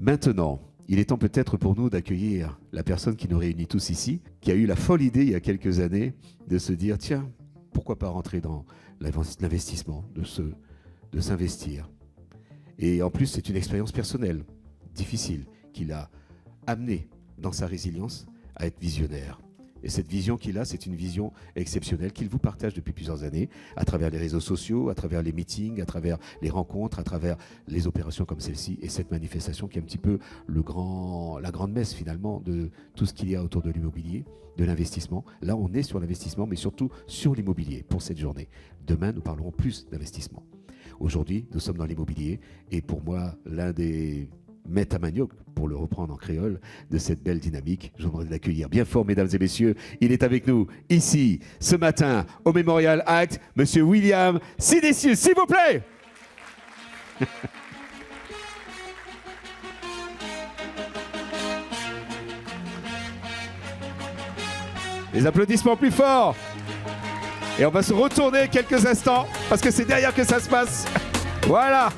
Maintenant, il est temps peut-être pour nous d'accueillir la personne qui nous réunit tous ici, qui a eu la folle idée il y a quelques années de se dire, tiens, pourquoi pas rentrer dans l'investissement, de s'investir. Et en plus, c'est une expérience personnelle, difficile, qui l'a amené dans sa résilience à être visionnaire. Et cette vision qu'il a, c'est une vision exceptionnelle qu'il vous partage depuis plusieurs années, à travers les réseaux sociaux, à travers les meetings, à travers les rencontres, à travers les opérations comme celle-ci, et cette manifestation qui est un petit peu la grande messe finalement de tout ce qu'il y a autour de l'immobilier, de l'investissement. Là, on est sur l'investissement, mais surtout sur l'immobilier pour cette journée. Demain, nous parlerons plus d'investissement. Aujourd'hui, nous sommes dans l'immobilier, et pour moi, l'un des maîtres à manioc, pour le reprendre en créole, de cette belle dynamique. Je vous demande d'accueillir bien fort, mesdames et messieurs. Il est avec nous, ici, ce matin, au Memorial Act, Monsieur William Sidesius, s'il vous plaît. Les applaudissements plus forts. Et on va se retourner quelques instants, parce que c'est derrière que ça se passe. Voilà.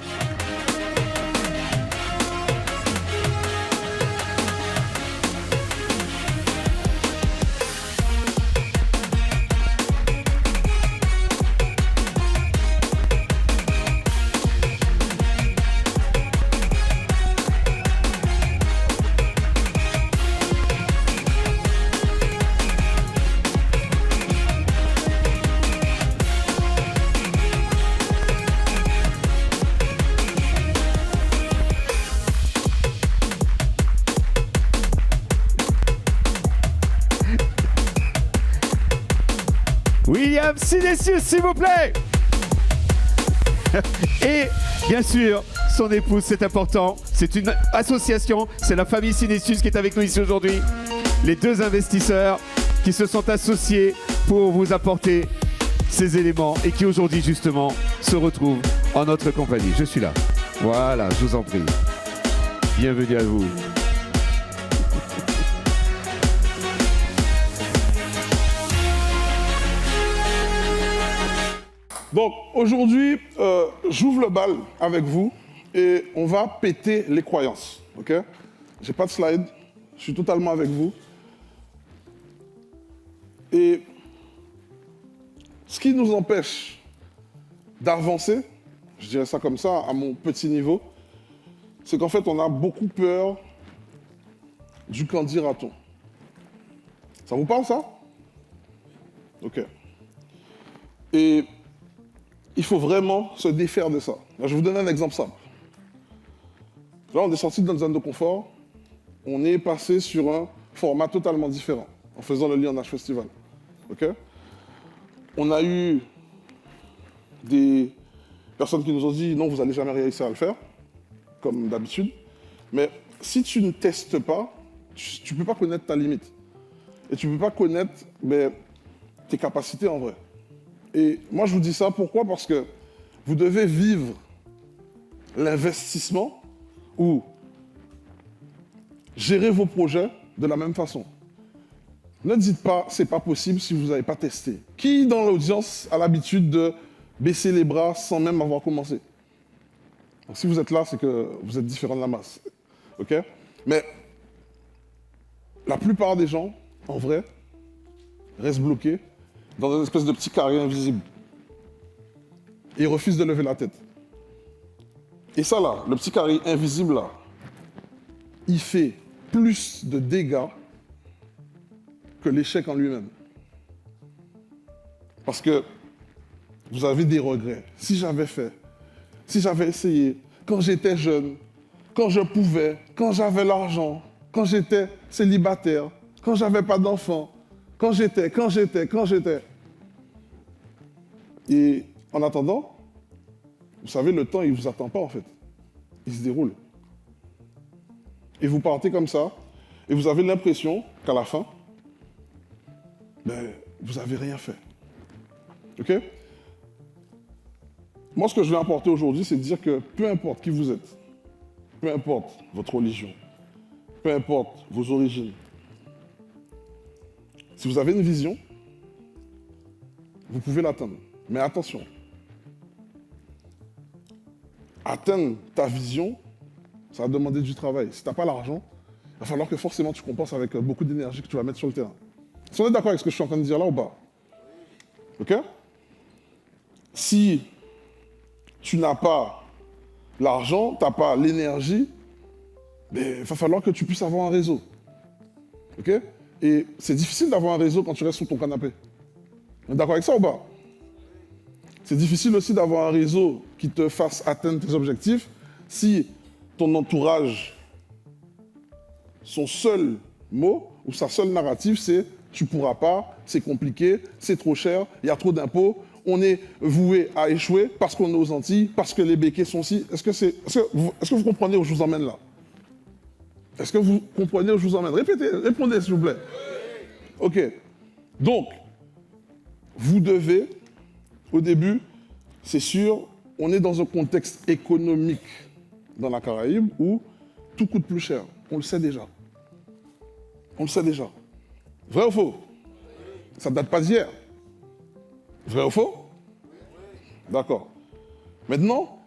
William Sidesius, s'il vous plaît. Et bien sûr, son épouse, c'est important. C'est une association, c'est la famille Sidesius qui est avec nous ici aujourd'hui. Les deux investisseurs qui se sont associés pour vous apporter ces éléments et qui aujourd'hui justement se retrouvent en notre compagnie. Je suis là. Voilà, je vous en prie. Bienvenue à vous. Donc aujourd'hui, j'ouvre le bal avec vous et on va péter les croyances. Ok? J'ai pas de slide, je suis totalement avec vous. Et ce qui nous empêche d'avancer, je dirais ça comme ça, à mon petit niveau, c'est qu'en fait, on a beaucoup peur du qu'en dira-t-on. Ça vous parle, ça? Ok. Et il faut vraiment se défaire de ça. Là, je vais vous donner un exemple simple. Là, on est sorti de notre zone de confort. On est passé sur un format totalement différent en faisant le Lion-H Festival. Okay? On a eu des personnes qui nous ont dit non, vous n'allez jamais réussir à le faire, comme d'habitude. Mais si tu ne testes pas, tu ne peux pas connaître ta limite. Et tu ne peux pas connaître tes capacités en vrai. Et moi, je vous dis ça, pourquoi? Parce que vous devez vivre l'investissement ou gérer vos projets de la même façon. Ne dites pas « c'est pas possible » si vous n'avez pas testé. Qui dans l'audience a l'habitude de baisser les bras sans même avoir commencé? Donc, si vous êtes là, c'est que vous êtes différent de la masse. Ok? Mais la plupart des gens, en vrai, restent bloqués dans une espèce de petit carré invisible. Et ils refusent de lever la tête. Et ça là, le petit carré invisible là, il fait plus de dégâts que l'échec en lui-même. Parce que vous avez des regrets. Si j'avais fait, si j'avais essayé, quand j'étais jeune, quand je pouvais, quand j'avais l'argent, quand j'étais célibataire, quand j'avais pas d'enfant, quand j'étais. Et en attendant, vous savez, le temps, il ne vous attend pas en fait. Il se déroule. Et vous partez comme ça, et vous avez l'impression qu'à la fin, vous n'avez rien fait. Ok? Moi, ce que je vais apporter aujourd'hui, c'est de dire que peu importe qui vous êtes, peu importe votre religion, peu importe vos origines, si vous avez une vision, vous pouvez l'atteindre. Mais attention, atteindre ta vision, Ça va demander du travail. Si tu n'as pas l'argent, il va falloir que forcément tu compenses avec beaucoup d'énergie que tu vas mettre sur le terrain. Est-ce qu'on est d'accord avec ce que je suis en train de dire là ou pas? Ok? Si tu n'as pas l'argent, tu n'as pas l'énergie, il va falloir que tu puisses avoir un réseau. Ok? Et c'est difficile d'avoir un réseau quand tu restes sur ton canapé. On est d'accord avec ça ou pas? C'est difficile aussi d'avoir un réseau qui te fasse atteindre tes objectifs si ton entourage, son seul mot ou sa seule narrative, c'est « tu pourras pas, c'est compliqué, c'est trop cher, il y a trop d'impôts, on est voué à échouer parce qu'on est aux Antilles, parce que les béquets sont ci ». Est-ce que vous comprenez où je vous emmène là? Est-ce que vous comprenez où je vous emmène? Répétez, répondez s'il vous plaît. Ok. Donc, vous devez, au début, c'est sûr, on est dans un contexte économique dans la Caraïbe où tout coûte plus cher. On le sait déjà. On le sait déjà. Vrai ou faux? Ça ne date pas d'hier. Vrai ou faux? D'accord. Maintenant,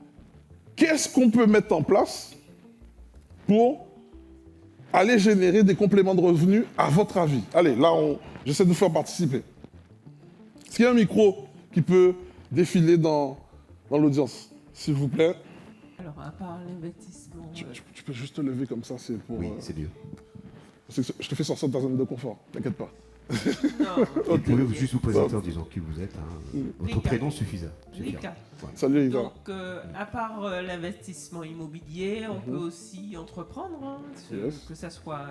qu'est-ce qu'on peut mettre en place pour aller générer des compléments de revenus à votre avis? Allez, là, j'essaie de vous faire participer. Est-ce qu'il y a un micro qui peut défiler dans l'audience, s'il vous plaît? Alors, à part l'investissement... Tu peux juste te lever comme ça, c'est pour... Oui, c'est mieux. Je te fais sortir de ta zone de confort, t'inquiète pas. Non, Vous pouvez juste vous présenter en disant qui vous êtes. Votre Rika. prénom suffira. Rika. Voilà. Salut, Ida. Donc, à part l'investissement immobilier, on peut aussi entreprendre, hein, que ça soit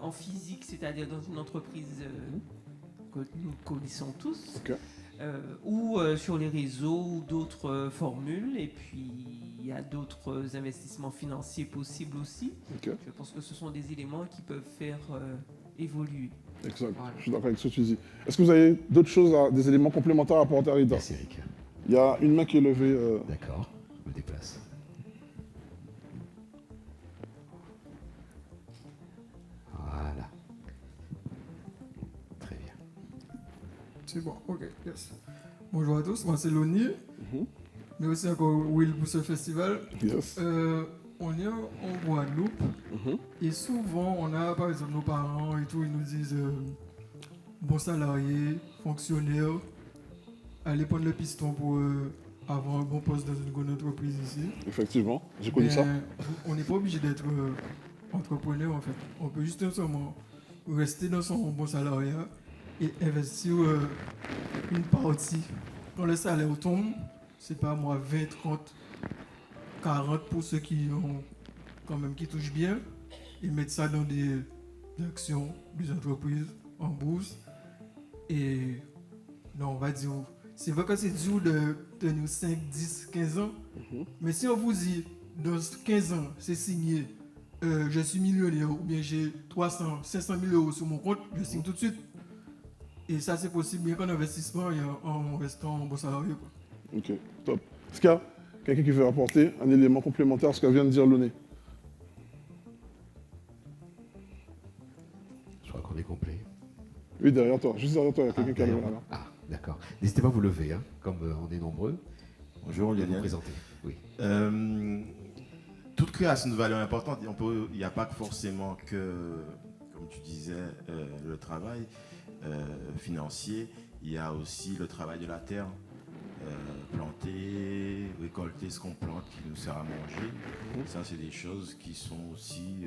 en physique, c'est-à-dire dans une entreprise que nous connaissons tous, Ok. ou sur les réseaux ou d'autres formules. Et puis, il y a d'autres investissements financiers possibles aussi. Ok. Je pense que ce sont des éléments qui peuvent faire évoluer. Exact. Voilà. Je suis d'accord avec ce que tu dis. Est-ce que vous avez d'autres choses, des éléments complémentaires à apporter à Rida? Merci Eric. Il y a une main qui est levée. D'accord, je me déplace. Voilà. Très bien. C'est bon, ok, yes. Bonjour à tous, moi c'est Loni, mais aussi encore Will pour ce festival. Yes. On est en Guadeloupe et souvent on a par exemple nos parents et tout, ils nous disent bons salariés, fonctionnaires, allez prendre le piston pour avoir un bon poste dans une grande entreprise ici. Effectivement, j'ai connu ça. On n'est pas obligé d'être entrepreneur en fait. On peut juste seulement rester dans son bon salariat et investir une partie. Quand le salaire tombe, c'est pas moi 20, 30, 40 pour ceux qui ont quand même qui touchent bien et mettre ça dans des actions, des entreprises en bourse. Et non, on va dire, c'est vrai que c'est dur de tenir 5, 10, 15 ans, mais si on vous dit dans 15 ans, c'est signé, je suis millionnaire ou bien j'ai 300, 500 000 euros sur mon compte, je signe tout de suite. Et ça, c'est possible bien qu'en investissement et en restant en bon salarié. Ok, top. Est-ce qu'il y a quelqu'un qui veut apporter un élément complémentaire à ce que vient de dire Loné? Je crois qu'on est complet. Oui, derrière toi. Juste derrière toi, il y a quelqu'un qui a levé la main. Ah, d'accord. N'hésitez pas à vous lever, hein, comme on est nombreux. Bonjour Vous Lionel. présenter. Oui. Toute création de valeur importante, il n'y a pas forcément que, comme tu disais, le travail financier, il y a aussi le travail de la terre, planter, récolter ce qu'on plante qui nous sert à manger. Ça, c'est des choses qui sont aussi,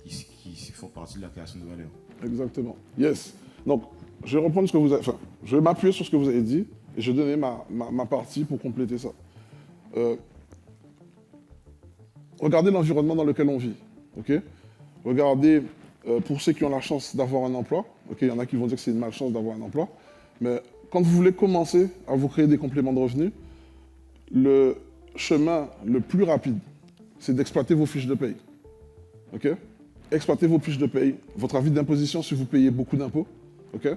qui font partie de la création de valeur. Exactement. Yes. Donc, je vais reprendre ce que vous avez... Enfin, je vais m'appuyer sur ce que vous avez dit et je vais donner ma partie pour compléter ça. Regardez l'environnement dans lequel on vit. Ok? Regardez, pour ceux qui ont la chance d'avoir un emploi, ok, il y en a qui vont dire que c'est une malchance d'avoir un emploi, mais quand vous voulez commencer à vous créer des compléments de revenus, le chemin le plus rapide, c'est d'exploiter vos fiches de paye. Ok? Exploitez vos fiches de paye, votre avis d'imposition si vous payez beaucoup d'impôts. Ok?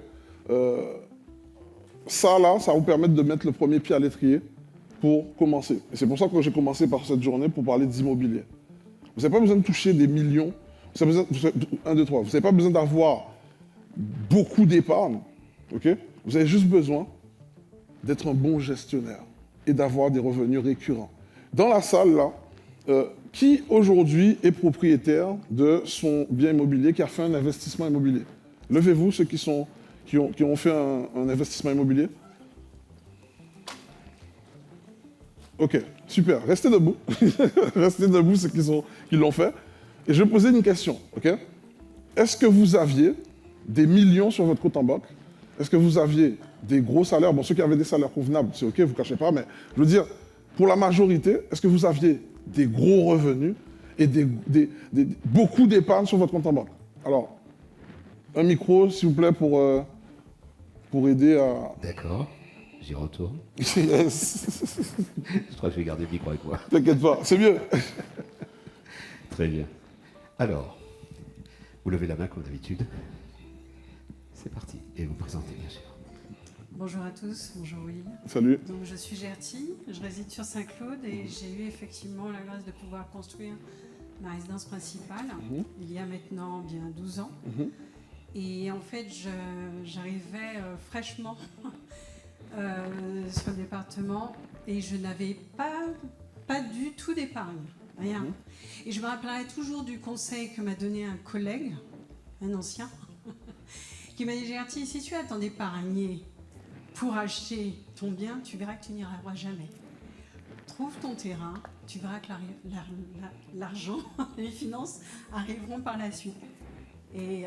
Ça, là, ça va vous permettre de mettre le premier pied à l'étrier pour commencer. Et c'est pour ça que j'ai commencé par cette journée pour parler d'immobilier. Vous n'avez pas besoin de toucher des millions. Vous avez besoin, 1, 2, 3. Vous n'avez pas besoin d'avoir beaucoup d'épargne. Ok? Vous avez juste besoin d'être un bon gestionnaire et d'avoir des revenus récurrents. Dans la salle, là, Qui aujourd'hui est propriétaire de son bien immobilier, qui a fait un investissement immobilier? Levez-vous ceux qui ont fait un investissement immobilier. Ok, super. Restez debout. Restez debout ceux qui l'ont fait. Et je vais poser une question. Ok? Est-ce que vous aviez des millions sur votre compte en banque? Est-ce que vous aviez des gros salaires? Bon, ceux qui avaient des salaires convenables, c'est ok, vous ne cachez pas, mais je veux dire, pour la majorité, est-ce que vous aviez des gros revenus et beaucoup d'épargne sur votre compte en banque? Alors, un micro, s'il vous plaît, pour aider à... D'accord, j'y retourne. Yes. Je crois que je vais garder le micro avec moi. T'inquiète pas, c'est mieux. Très bien. Alors, vous levez la main comme d'habitude. C'est parti. Et vous présentez, bien sûr. Bonjour à tous, bonjour Will. Salut. Donc je suis Gertie, je réside sur Saint-Claude et j'ai eu effectivement la grâce de pouvoir construire ma résidence principale il y a maintenant bien 12 ans. Et en fait, j'arrivais fraîchement sur le département et je n'avais pas du tout d'épargne, rien. Et je me rappellerai toujours du conseil que m'a donné un collègue, un ancien, qui m'a dit: Gertie, si tu attends d'épargner pour acheter ton bien, tu verras que tu n'y arriveras jamais. Trouve ton terrain, tu verras que l'argent, les finances arriveront par la suite. Et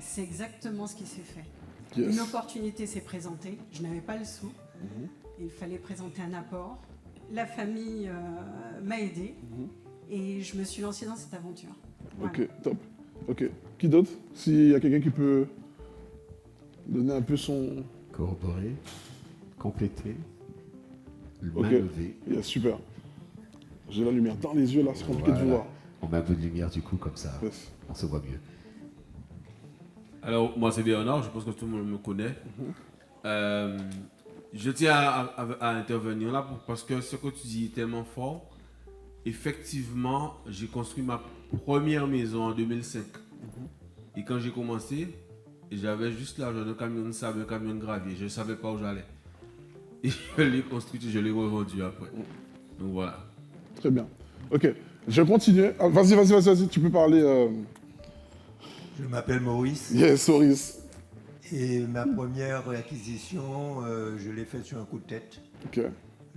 c'est exactement ce qui s'est fait. Yes. Une opportunité s'est présentée, je n'avais pas le sou, il fallait présenter un apport. La famille m'a aidé et je me suis lancée dans cette aventure. Voilà. Ok, top. Ok. Qui d'autre? S'il y a quelqu'un qui peut donner un peu son... Corroborer, compléter, main Ok. levée. Yes, super. J'ai la lumière dans les yeux là, c'est compliqué de vous voir. On met un peu de lumière du coup, comme ça, Yes. on se voit mieux. Alors, moi, c'est Bernard, je pense que tout le monde me connaît. Je tiens à intervenir là parce que ce que tu dis est tellement fort. Effectivement, j'ai construit ma première maison en 2005. Et quand j'ai commencé, j'avais juste l'argent d'un camion de sable, un camion de gravier. Je ne savais pas où j'allais. Et je l'ai construit et je l'ai revendu après. Donc voilà. Très bien. Ok. Je vais continuer. Ah, vas-y, tu peux parler. Je m'appelle Maurice Yes, Maurice. et ma première acquisition, je l'ai faite sur un coup de tête Ok.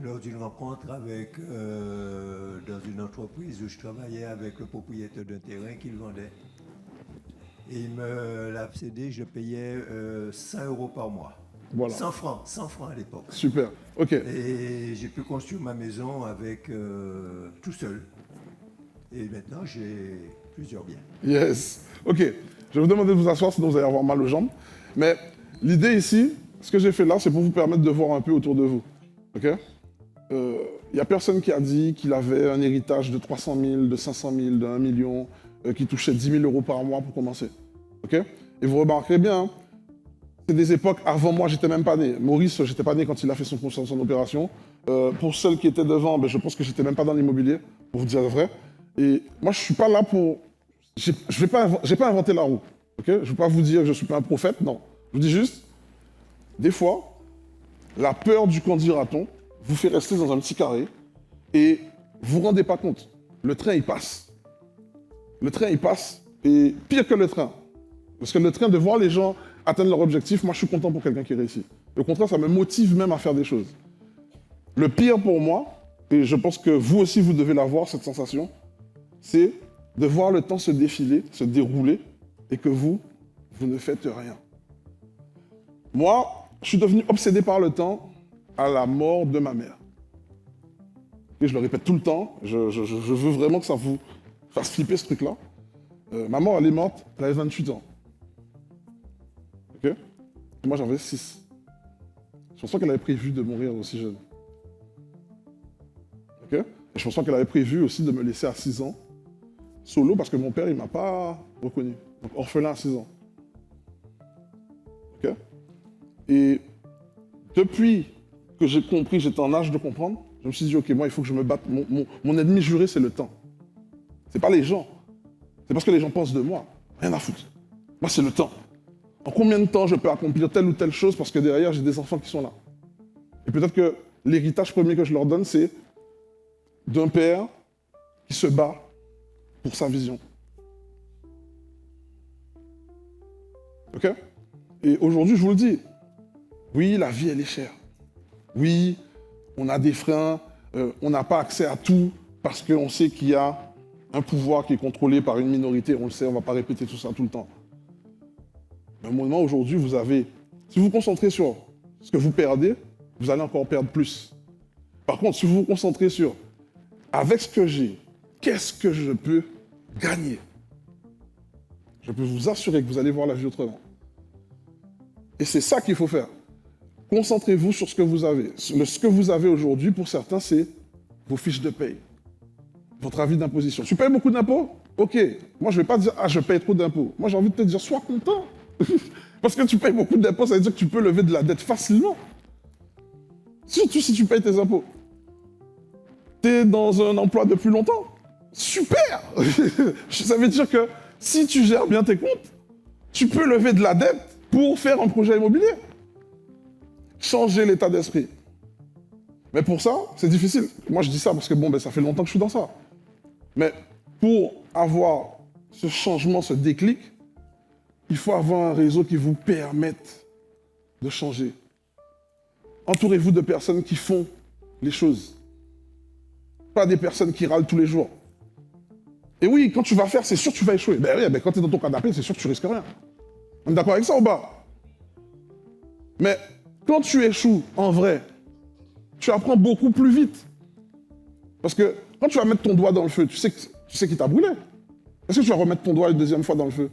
lors d'une rencontre avec, dans une entreprise où je travaillais avec le propriétaire d'un terrain qu'il vendait. Et il me l'a cédé, je payais 100 € par mois. Voilà. 100 francs à l'époque. Super. Ok. Et j'ai pu construire ma maison avec tout seul. Et maintenant, j'ai plusieurs biens. Yes. Ok. Je vais vous demander de vous asseoir, sinon vous allez avoir mal aux jambes. Mais l'idée ici, ce que j'ai fait là, c'est pour vous permettre de voir un peu autour de vous. Ok. Il n'y a personne qui a dit qu'il avait un héritage de 300 000, de 500 000, de 1 million, qui touchait 10 000 € par mois pour commencer. Ok. Et vous remarquerez bien, hein, c'est des époques avant moi, j'étais même pas né. Maurice, j'étais pas né quand il a fait son opération. Pour celles qui étaient devant, ben, je pense que j'étais même pas dans l'immobilier, pour vous dire le vrai. Et moi, je suis pas là pour... j'ai pas inventé la roue. Okay, je ne veux pas vous dire que je ne suis pas un prophète, non. Je vous dis juste, des fois, la peur du qu'en dira-t-on vous fait rester dans un petit carré et vous ne vous rendez pas compte. Le train, il passe. Le train, il passe, et pire que le train. Parce que le train, de voir les gens atteindre leur objectif, moi, je suis content pour quelqu'un qui réussit. Au contraire, ça me motive même à faire des choses. Le pire pour moi, et je pense que vous aussi, vous devez l'avoir, cette sensation, c'est de voir le temps se défiler, se dérouler, et que vous ne faites rien. Moi, je suis devenu obsédé par le temps à la mort de ma mère. Et je le répète tout le temps, je veux vraiment que ça vous fasse flipper ce truc-là. Maman, elle est morte, elle avait 28 ans. Ok? Et moi, j'avais 6. Je pense pas qu'elle avait prévu de mourir aussi jeune. Ok? Et je pense pas qu'elle avait prévu aussi de me laisser à 6 ans, solo, parce que mon père, il m'a pas reconnu. Donc orphelin à 6 ans. Ok? Et depuis que j'ai compris, j'étais en âge de comprendre, je me suis dit, ok, moi, il faut que je me batte. Mon ennemi juré, c'est le temps. C'est pas les gens. C'est parce que les gens pensent de moi. Rien à foutre. Moi, c'est le temps. En combien de temps je peux accomplir telle ou telle chose parce que derrière, j'ai des enfants qui sont là. Et peut-être que l'héritage premier que je leur donne, c'est d'un père qui se bat pour sa vision. Ok? Et aujourd'hui, je vous le dis, oui, la vie, elle est chère. Oui, on a des freins, on n'a pas accès à tout parce qu'on sait qu'il y a un pouvoir qui est contrôlé par une minorité. On le sait, on ne va pas répéter tout ça tout le temps. Mais à un moment, aujourd'hui, vous avez... Si vous vous concentrez sur ce que vous perdez, vous allez encore perdre plus. Par contre, si vous vous concentrez sur avec ce que j'ai, qu'est-ce que je peux gagner? Je peux vous assurer que vous allez voir la vie autrement. Et c'est ça qu'il faut faire. Concentrez-vous sur ce que vous avez. Ce que vous avez aujourd'hui, pour certains, c'est vos fiches de paye. Votre avis d'imposition. Tu payes beaucoup d'impôts? Ok. Moi, je ne vais pas dire, ah, je paye trop d'impôts. Moi, j'ai envie de te dire, sois content. Parce que tu payes beaucoup d'impôts, ça veut dire que tu peux lever de la dette facilement. Surtout si tu payes tes impôts. Tu es dans un emploi depuis longtemps. Super. Ça veut dire que si tu gères bien tes comptes, tu peux lever de la dette pour faire un projet immobilier. Changer l'état d'esprit. Mais pour ça, c'est difficile. Moi, je dis ça parce que bon, ça fait longtemps que je suis dans ça. Mais pour avoir ce changement, ce déclic, il faut avoir un réseau qui vous permette de changer. Entourez-vous de personnes qui font les choses. Pas des personnes qui râlent tous les jours. Et oui, quand tu vas faire, c'est sûr que tu vas échouer. Ben oui, quand tu es dans ton canapé, c'est sûr que tu risques rien. On est d'accord avec ça ou pas? Mais quand tu échoues en vrai, tu apprends beaucoup plus vite. Parce que quand tu vas mettre ton doigt dans le feu, tu sais qu'il t'a brûlé. Est-ce que tu vas remettre ton doigt une deuxième fois dans le feu?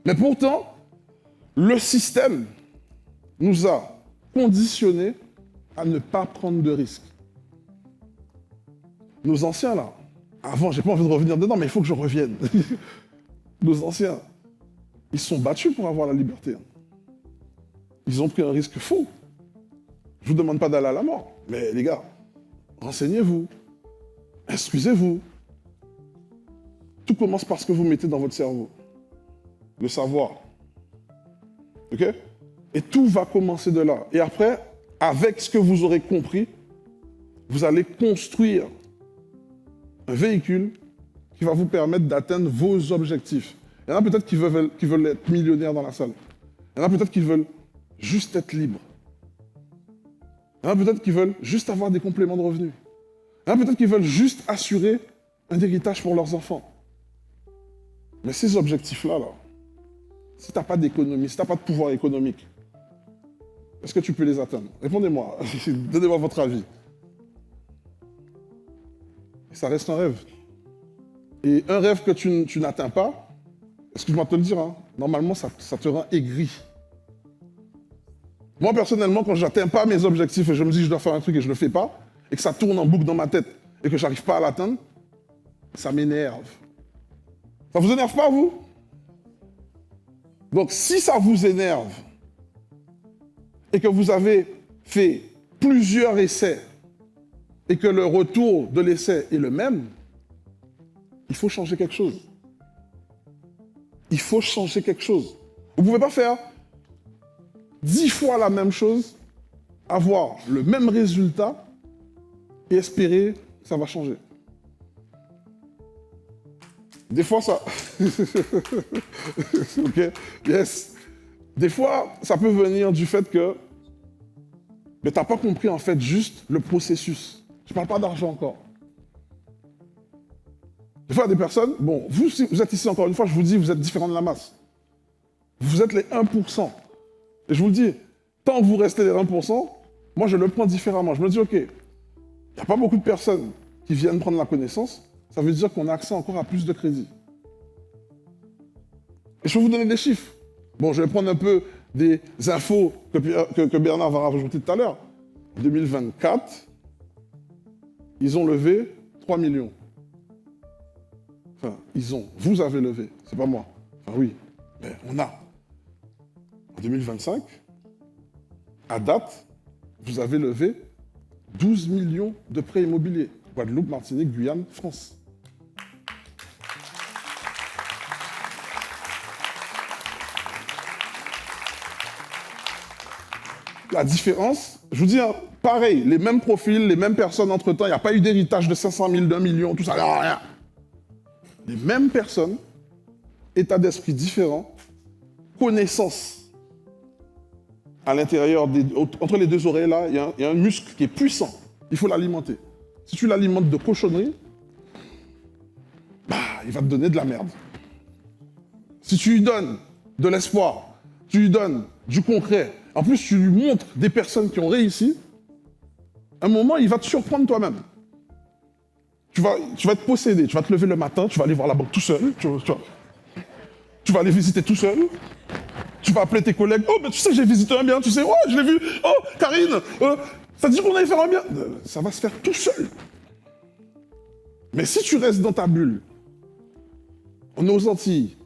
Mais pourtant, le système nous a conditionnés à ne pas prendre de risques. Nos anciens, là, avant, j'ai pas envie de revenir dedans, mais il faut que je revienne. Nos anciens, ils se sont battus pour avoir la liberté. Ils ont pris un risque fou. Je ne vous demande pas d'aller à la mort, mais les gars, renseignez-vous, instruisez-vous. Tout commence par ce que vous mettez dans votre cerveau. Le savoir. Ok? Et tout va commencer de là. Et après, avec ce que vous aurez compris, vous allez construire un véhicule qui va vous permettre d'atteindre vos objectifs. Il y en a peut-être qui veulent être millionnaires dans la salle. Il y en a peut-être qui veulent juste être libres. Il y en a peut-être qui veulent juste avoir des compléments de revenus. Il y en a peut-être qui veulent juste assurer un héritage pour leurs enfants. Mais ces objectifs-là, si tu n'as pas d'économie, si tu n'as pas de pouvoir économique, est-ce que tu peux les atteindre? Répondez-moi, donnez-moi votre avis. Et ça reste un rêve. Et un rêve que tu n'atteins pas, excuse-moi de te le dire, hein, normalement ça te rend aigri. Moi personnellement, quand je n'atteins pas mes objectifs et je me dis que je dois faire un truc et je ne le fais pas, et que ça tourne en boucle dans ma tête et que je n'arrive pas à l'atteindre, ça m'énerve. Ça vous énerve pas, vous? Donc si ça vous énerve et que vous avez fait plusieurs essais et que le retour de l'essai est le même, il faut changer quelque chose. Il faut changer quelque chose. Vous ne pouvez pas faire 10 fois la même chose, avoir le même résultat et espérer que ça va changer. Des fois, ça... ok, yes. Des fois, ça peut venir du fait que tu n'as pas compris en fait juste le processus. Je ne parle pas d'argent encore. Des fois, il y a des personnes, bon, vous êtes ici encore une fois, je vous dis, vous êtes différents de la masse. Vous êtes les 1%. Et je vous le dis, tant que vous restez les 1%, moi je le prends différemment. Je me dis, ok, il n'y a pas beaucoup de personnes qui viennent prendre la connaissance, ça veut dire qu'on a accès encore à plus de crédit. Et je vais vous donner des chiffres. Bon, je vais prendre un peu des infos que Bernard va rajouter tout à l'heure. En 2024, ils ont levé 3 millions. Enfin, vous avez levé, c'est pas moi. Enfin oui, mais on a. En 2025, à date, vous avez levé 12 millions de prêts immobiliers. Guadeloupe, Martinique, Guyane, France. la différence, je vous dis, hein, pareil, les mêmes profils, les mêmes personnes entre-temps, il n'y a pas eu d'héritage de 500 000, d'1 million, tout ça, non, rien. Les mêmes personnes, état d'esprit différent, connaissance. À l'intérieur, entre les deux oreilles, là, il y a un muscle qui est puissant. Il faut l'alimenter. Si tu l'alimentes de cochonneries, bah, il va te donner de la merde. Si tu lui donnes de l'espoir, tu lui donnes du concret, en plus tu lui montres des personnes qui ont réussi, à un moment, il va te surprendre toi-même. Tu vas être possédé, tu vas te lever le matin, tu vas aller voir la banque tout seul, tu vas aller visiter tout seul, tu vas appeler tes collègues, oh, mais tu sais, j'ai visité un bien, tu sais, oh, je l'ai vu, oh, Karine, ça dit qu'on allait faire un bien. Ça va se faire tout seul. Mais si tu restes dans ta bulle, on est aux Antilles,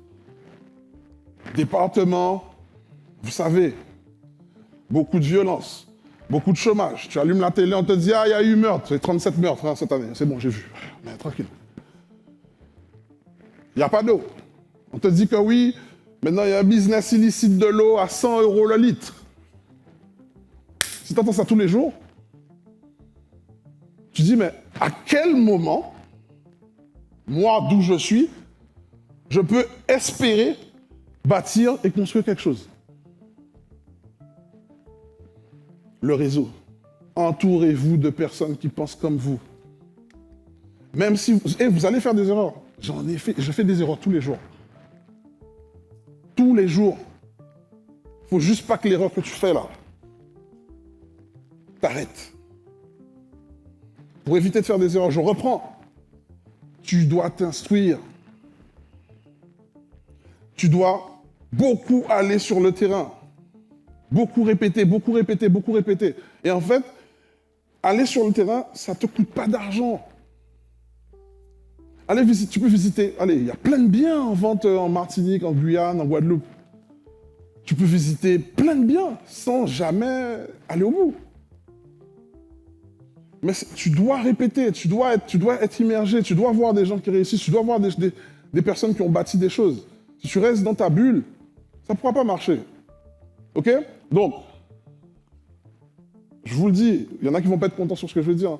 département, vous savez, beaucoup de violence, beaucoup de chômage. Tu allumes la télé, on te dit, ah, il y a eu meurtre, c'est 37 meurtres hein, cette année, c'est bon, j'ai vu. Mais tranquille. Il n'y a pas d'eau. On te dit que oui, maintenant il y a un business illicite de l'eau à 100 € le litre. Si tu entends ça tous les jours, tu dis, mais à quel moment, moi, d'où je suis, je peux espérer bâtir et construire quelque chose? Le réseau. Entourez-vous de personnes qui pensent comme vous. Même si vous allez faire des erreurs. Je fais des erreurs tous les jours. Tous les jours. Il ne faut juste pas que l'erreur que tu fais là, t'arrêtes. Pour éviter de faire des erreurs, je reprends. Tu dois t'instruire. Tu dois beaucoup aller sur le terrain. Beaucoup répéter, beaucoup répéter, beaucoup répéter. Et en fait, aller sur le terrain, ça ne te coûte pas d'argent. Allez visiter, tu peux visiter, allez, il y a plein de biens en vente en Martinique, en Guyane, en Guadeloupe. Tu peux visiter plein de biens sans jamais aller au bout. Mais tu dois répéter, tu dois être immergé, tu dois voir des gens qui réussissent, tu dois voir des personnes qui ont bâti des choses. Si tu restes dans ta bulle, ça ne pourra pas marcher. OK? Donc, je vous le dis, il y en a qui ne vont pas être contents sur ce que je veux dire.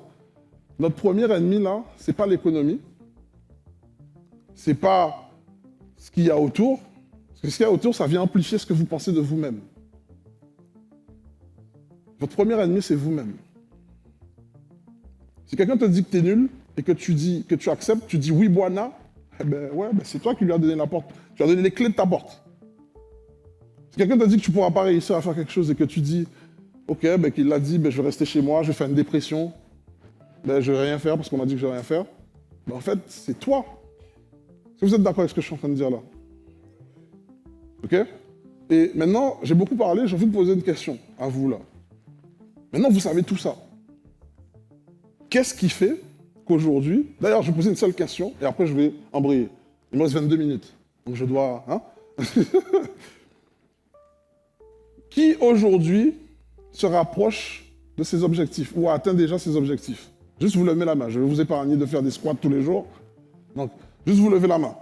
Notre premier ennemi, là, ce n'est pas l'économie. Ce n'est pas ce qu'il y a autour. Parce que ce qu'il y a autour, ça vient amplifier ce que vous pensez de vous-même. Votre premier ennemi, c'est vous-même. Si quelqu'un te dit que tu es nul et que tu acceptes, tu dis oui, Boana, eh ben ouais, ben c'est toi qui lui as donné la porte. Tu lui as donné les clés de ta porte. Si quelqu'un te dit que tu ne pourras pas réussir à faire quelque chose et que tu dis, ok, ben qu'il l'a dit, ben je vais rester chez moi, je vais faire une dépression, ben je ne vais rien faire parce qu'on m'a dit que je ne vais rien faire, ben en fait, c'est toi. Est-ce que vous êtes d'accord avec ce que je suis en train de dire là? Ok? Et maintenant, j'ai beaucoup parlé, j'ai envie de poser une question à vous là. Maintenant, vous savez tout ça. Qu'est-ce qui fait qu'aujourd'hui... D'ailleurs, je vais poser une seule question et après je vais embrayer. Il me reste 22 minutes, donc je dois... Hein? Qui aujourd'hui se rapproche de ses objectifs ou a atteint déjà ses objectifs? Juste vous levez la main. Je vais vous épargner de faire des squats tous les jours. Donc, juste vous levez la main.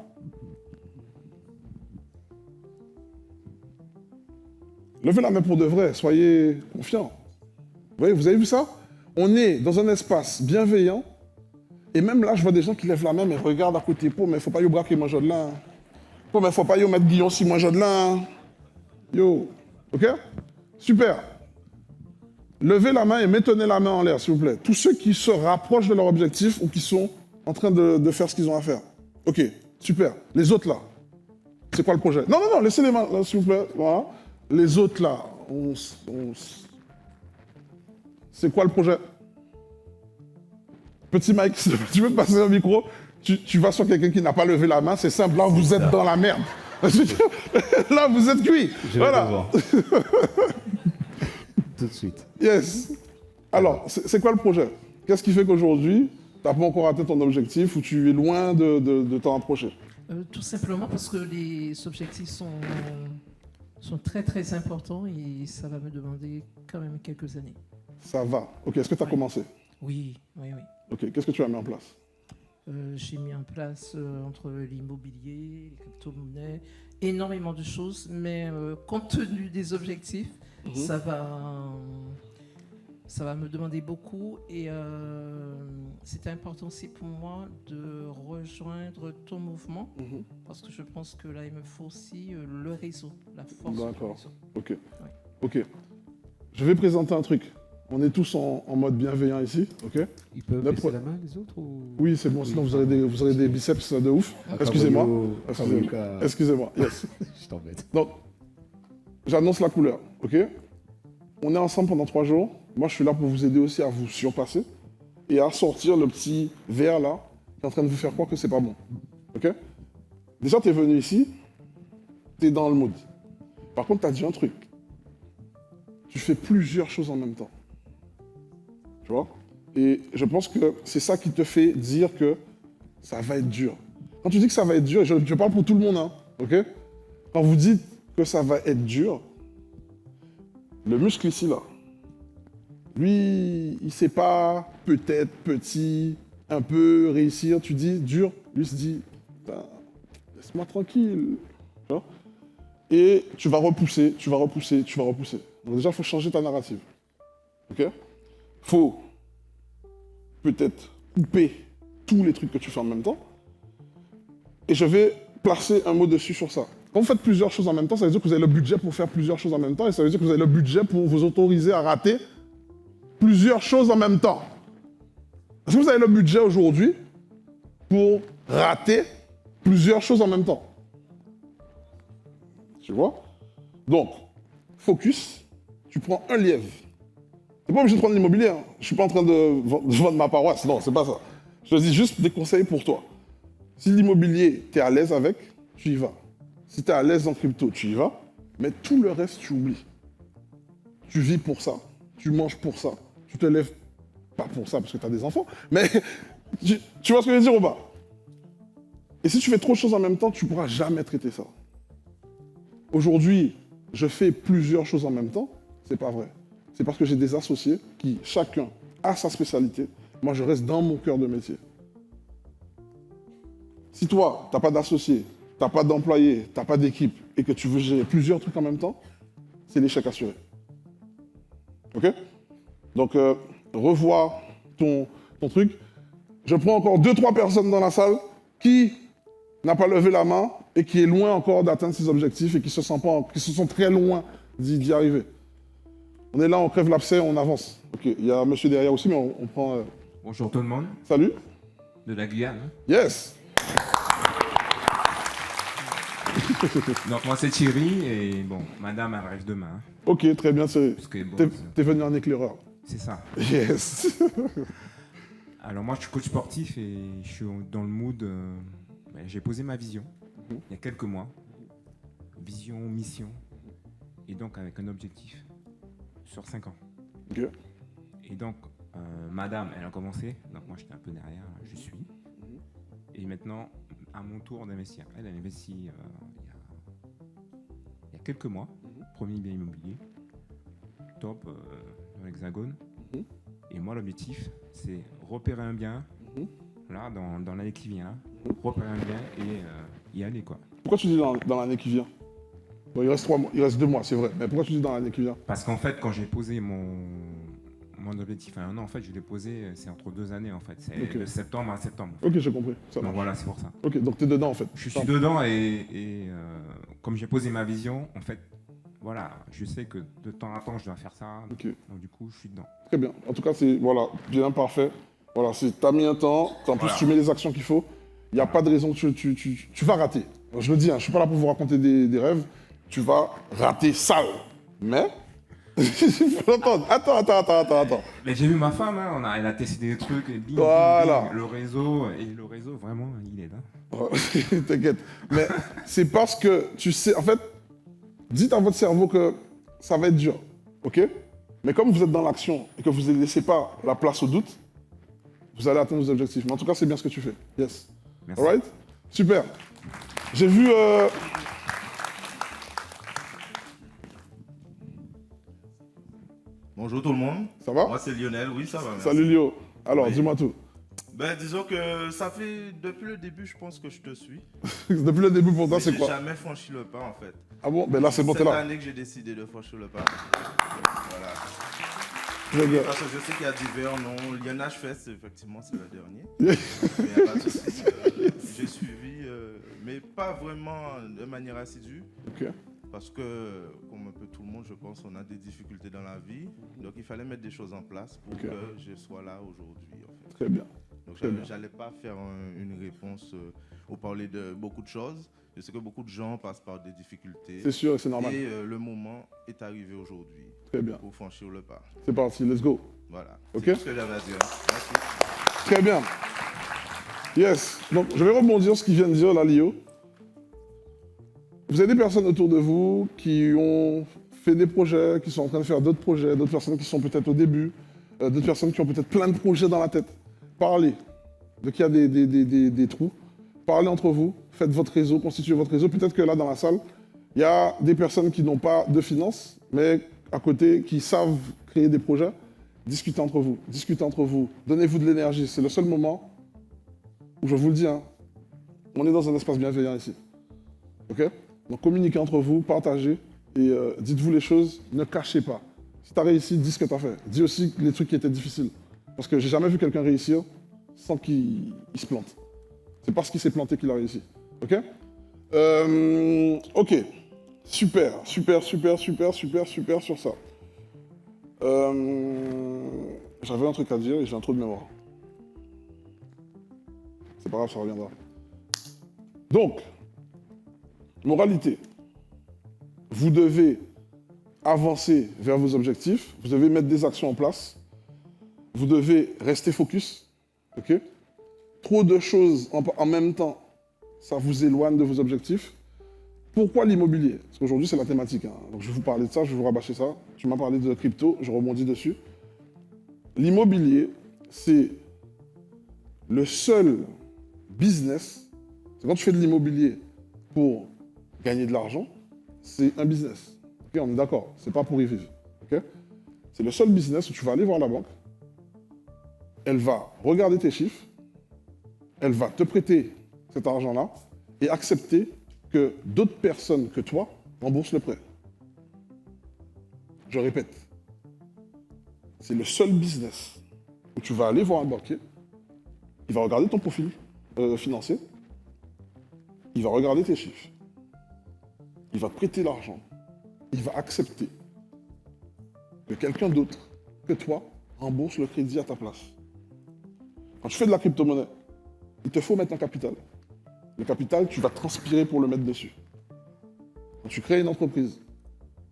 Levez la main pour de vrai. Soyez confiants. Vous avez vu ça? On est dans un espace bienveillant. Et même là, je vois des gens qui lèvent la main, mais regardent à côté. Mais il ne faut pas y braquer moi de là. Mais il ne faut pas y mettre Guillaume si moi de là. Yo. OK? Super. Levez la main et maintenez la main en l'air, s'il vous plaît. Tous ceux qui se rapprochent de leur objectif ou qui sont en train de faire ce qu'ils ont à faire. OK, super. Les autres, là, c'est quoi le projet? Non, laissez les mains, là, s'il vous plaît. Voilà. Les autres, là, c'est quoi le projet? Petit Mike, tu veux te passer un micro? Tu vas sur quelqu'un qui n'a pas levé la main, c'est simple, là, vous êtes dans la merde. Là, vous êtes cuit. Voilà. Tout de suite. Yes. Alors, c'est quoi le projet? Qu'est-ce qui fait qu'aujourd'hui, tu n'as pas encore atteint ton objectif ou tu es loin de t'en approcher? Tout simplement parce que les objectifs sont très très importants et ça va me demander quand même quelques années. Ça va. Ok, est-ce que tu as commencé? Oui. Ok, qu'est-ce que tu as mis en place? J'ai mis en place entre l'immobilier, les crypto-monnaies, énormément de choses, mais compte tenu des objectifs, ça va me demander beaucoup et c'était important aussi pour moi de rejoindre ton mouvement parce que je pense que là il me faut aussi le réseau, la force du réseau. Ok. Ok. Je vais présenter un truc. On est tous en mode bienveillant ici, ok? Ils peuvent baisser la main, les autres ou... Oui, c'est bon, sinon vous aurez des biceps de ouf. Excusez-moi. Excusez-moi, yes. Je t'embête. Donc, j'annonce la couleur, ok? On est ensemble pendant 3 jours. Moi, je suis là pour vous aider aussi à vous surpasser et à sortir le petit verre là qui est en train de vous faire croire que c'est pas bon, ok? Déjà, tu es venu ici, tu es dans le mood. Par contre, tu as dit un truc. Tu fais plusieurs choses en même temps. Tu vois? Et je pense que c'est ça qui te fait dire que ça va être dur. Quand tu dis que ça va être dur, je parle pour tout le monde, hein, ok? Quand vous dites que ça va être dur, le muscle ici, là, lui, il ne sait pas peut-être petit, un peu réussir. Tu dis dur, lui se dit, laisse-moi tranquille. Tu vois? Et tu vas repousser, tu vas repousser, tu vas repousser. Donc déjà, il faut changer ta narrative. Ok? Faut peut-être couper tous les trucs que tu fais en même temps. Et je vais placer un mot dessus sur ça. Quand vous faites plusieurs choses en même temps, ça veut dire que vous avez le budget pour faire plusieurs choses en même temps. Et ça veut dire que vous avez le budget pour vous autoriser à rater plusieurs choses en même temps. Est-ce que vous avez le budget aujourd'hui pour rater plusieurs choses en même temps? Tu vois? Donc, focus, tu prends un lièvre. Tu n'es pas obligé de prendre l'immobilier. Hein. Je ne suis pas en train de vendre ma paroisse. Non, c'est pas ça. Je te dis juste des conseils pour toi. Si l'immobilier, tu es à l'aise avec, tu y vas. Si tu es à l'aise en crypto, tu y vas. Mais tout le reste, tu oublies. Tu vis pour ça. Tu manges pour ça. Tu te lèves pas pour ça parce que tu as des enfants. Mais tu vois ce que je veux dire ou pas? Et si tu fais trop de choses en même temps, tu ne pourras jamais traiter ça. Aujourd'hui, je fais plusieurs choses en même temps. C'est pas vrai. C'est parce que j'ai des associés qui, chacun, a sa spécialité. Moi, je reste dans mon cœur de métier. Si toi, tu n'as pas d'associé, tu n'as pas d'employé, tu n'as pas d'équipe et que tu veux gérer plusieurs trucs en même temps, c'est l'échec assuré. Ok? Donc, revois ton truc. Je prends encore 2-3 personnes dans la salle qui n'a pas levé la main et qui est loin encore d'atteindre ses objectifs et qui se sont très loin d'y arriver. On est là, on crève l'abcès, on avance. Ok, il y a un monsieur derrière aussi, mais on prend... Bonjour tout le monde. Salut. De la Guyane. Yes. Donc moi c'est Thierry et bon, madame elle arrive demain. Ok, très bien, Bon, t'es venu en éclaireur. C'est ça. Yes. Alors moi je suis coach sportif et je suis dans le mood, j'ai posé ma vision il y a quelques mois. Vision, mission, et donc avec un objectif sur 5 ans. Ok. Et donc madame elle a commencé, donc moi j'étais un peu derrière, je suis. Et maintenant, à mon tour d'investir. Elle a investi il y a quelques mois, premier bien immobilier, top dans l'Hexagone. Et moi, l'objectif, c'est repérer un bien, là, dans l'année qui vient, là, repérer un bien et y aller, quoi. Pourquoi tu dis dans l'année qui vient? Bon, il reste 2 mois, c'est vrai. Mais pourquoi tu dis dans l'année qui vient? Parce qu'en fait, quand j'ai posé mon objectif à 1 an, en fait, je l'ai posé, c'est entre 2 années, en fait. C'est de septembre à septembre. Ok, j'ai compris. Donc voilà, c'est pour ça. Ok, donc tu es dedans, en fait. Je suis dedans et comme j'ai posé ma vision, en fait, voilà, je sais que de temps à temps, je dois faire ça. Ok. Donc du coup, je suis dedans. Très bien. En tout cas, c'est voilà, bien parfait. Voilà, tu as mis un temps, en plus tu mets les actions qu'il faut. Il n'y a pas de raison que tu vas rater. Je le dis, hein, je ne suis pas là pour vous raconter des rêves. Tu vas rater sale. Mais... Attends. Mais j'ai vu ma femme, hein, elle a testé des trucs, et bing, voilà. Bing, le réseau, vraiment, il est là. T'inquiète. Mais c'est parce que tu sais, en fait, dites à votre cerveau que ça va être dur, ok? Mais comme vous êtes dans l'action et que vous ne laissez pas la place au doute, vous allez atteindre vos objectifs. Mais en tout cas, c'est bien ce que tu fais. Yes. Merci. All right? Super. J'ai vu... Bonjour tout le monde. Ça va? Moi c'est Lionel, oui ça va. Merci. Salut Lio. Alors, dis-moi tout. Ben, disons que ça fait depuis le début, je pense que je te suis. Depuis le début, pour toi, c'est quoi? J'ai jamais franchi le pas, en fait. Ah bon? Ben là, c'est bon, t'es là. Cette année que j'ai décidé de franchir le pas. Voilà. Très bien. Parce que je sais qu'il y a divers noms. Lionage Fest, effectivement, c'est le dernier. Mais il n'y a pas de souci. J'ai suivi, mais pas vraiment de manière assidue. Ok. Parce que, comme un peu tout le monde, je pense, on a des difficultés dans la vie. Donc, il fallait mettre des choses en place pour que je sois là aujourd'hui. En fait. Très bien. Donc, j'allais pas faire une réponse ou parler de beaucoup de choses. Je sais que beaucoup de gens passent par des difficultés. C'est sûr, c'est normal. Et le moment est arrivé aujourd'hui. Très bien. Pour franchir le pas. C'est parti, let's go. Voilà. Ok. C'est tout ce que j'avais à dire. Merci. Très bien. Yes. Donc, je vais rebondir sur ce qu'il vient de dire, là, Lio. Vous avez des personnes autour de vous qui ont fait des projets, qui sont en train de faire d'autres projets, d'autres personnes qui sont peut-être au début, d'autres personnes qui ont peut-être plein de projets dans la tête. Parlez. Donc, il y a des trous. Parlez entre vous, faites votre réseau, constituez votre réseau. Peut-être que là, dans la salle, il y a des personnes qui n'ont pas de finances, mais à côté, qui savent créer des projets. Discutez entre vous, donnez-vous de l'énergie. C'est le seul moment où, je vous le dis, hein, on est dans un espace bienveillant ici. Ok? Donc communiquez entre vous, partagez et dites-vous les choses, ne cachez pas. Si tu as réussi, dis ce que tu as fait. Dis aussi les trucs qui étaient difficiles. Parce que j'ai jamais vu quelqu'un réussir sans qu'il se plante. C'est parce qu'il s'est planté qu'il a réussi. Ok? Ok. Super sur ça. J'avais un truc à dire et j'ai un trou de mémoire. C'est pas grave, ça reviendra. Donc, moralité. Vous devez avancer vers vos objectifs. Vous devez mettre des actions en place. Vous devez rester focus. Ok? Trop de choses en même temps, ça vous éloigne de vos objectifs. Pourquoi l'immobilier? Parce qu'aujourd'hui, c'est la thématique. Hein. Donc, je vais vous parler de ça, je vais vous rabâcher ça. Tu m'as parlé de crypto, je rebondis dessus. L'immobilier, c'est le seul business. C'est quand tu fais de l'immobilier pour gagner de l'argent, c'est un business. Okay, on est d'accord, c'est pas pour y vivre. Okay? C'est le seul business où tu vas aller voir la banque, elle va regarder tes chiffres, elle va te prêter cet argent-là et accepter que d'autres personnes que toi remboursent le prêt. Je répète, c'est le seul business où tu vas aller voir un banquier, il va regarder ton profil financier, il va regarder tes chiffres, il va te prêter l'argent, il va accepter que quelqu'un d'autre que toi rembourse le crédit à ta place. Quand tu fais de la crypto-monnaie, il te faut mettre un capital. Le capital, tu vas transpirer pour le mettre dessus. Quand tu crées une entreprise,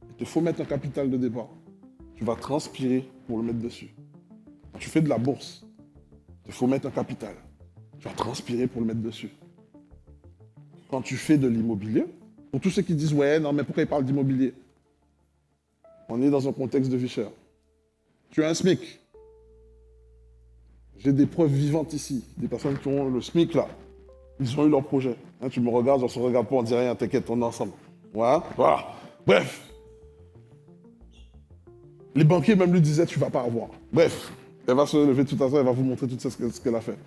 il te faut mettre un capital de départ. Tu vas transpirer pour le mettre dessus. Quand tu fais de la bourse, il te faut mettre un capital. Tu vas transpirer pour le mettre dessus. Quand tu fais de l'immobilier, pour tous ceux qui disent « Ouais, non, mais pourquoi ils parlent d'immobilier ?» On est dans un contexte de vie chère. Tu as un SMIC. J'ai des preuves vivantes ici. Des personnes qui ont le SMIC là. Ils ont eu leur projet. Hein, tu me regardes, on se regarde pas, on dit rien, t'inquiète, on est ensemble. Voilà. Bref. Les banquiers même lui disaient, tu vas pas avoir. Bref. Elle va se lever tout à l'heure, elle va vous montrer tout ce qu'elle a fait.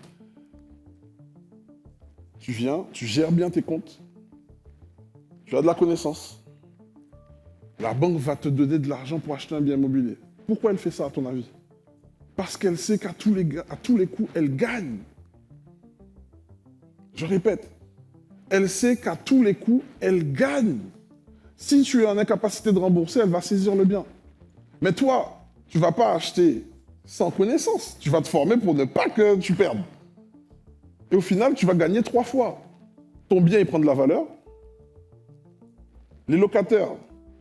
Tu viens, tu gères bien tes comptes. Tu as de la connaissance. La banque va te donner de l'argent pour acheter un bien immobilier. Pourquoi elle fait ça, à ton avis? Parce qu'elle sait qu'à tous les coups, elle gagne. Je répète, elle sait qu'à tous les coups, elle gagne. Si tu es en incapacité de rembourser, elle va saisir le bien. Mais toi, tu ne vas pas acheter sans connaissance. Tu vas te former pour ne pas que tu perdes. Et au final, tu vas gagner 3 fois. Ton bien, il prend de la valeur. Les locataires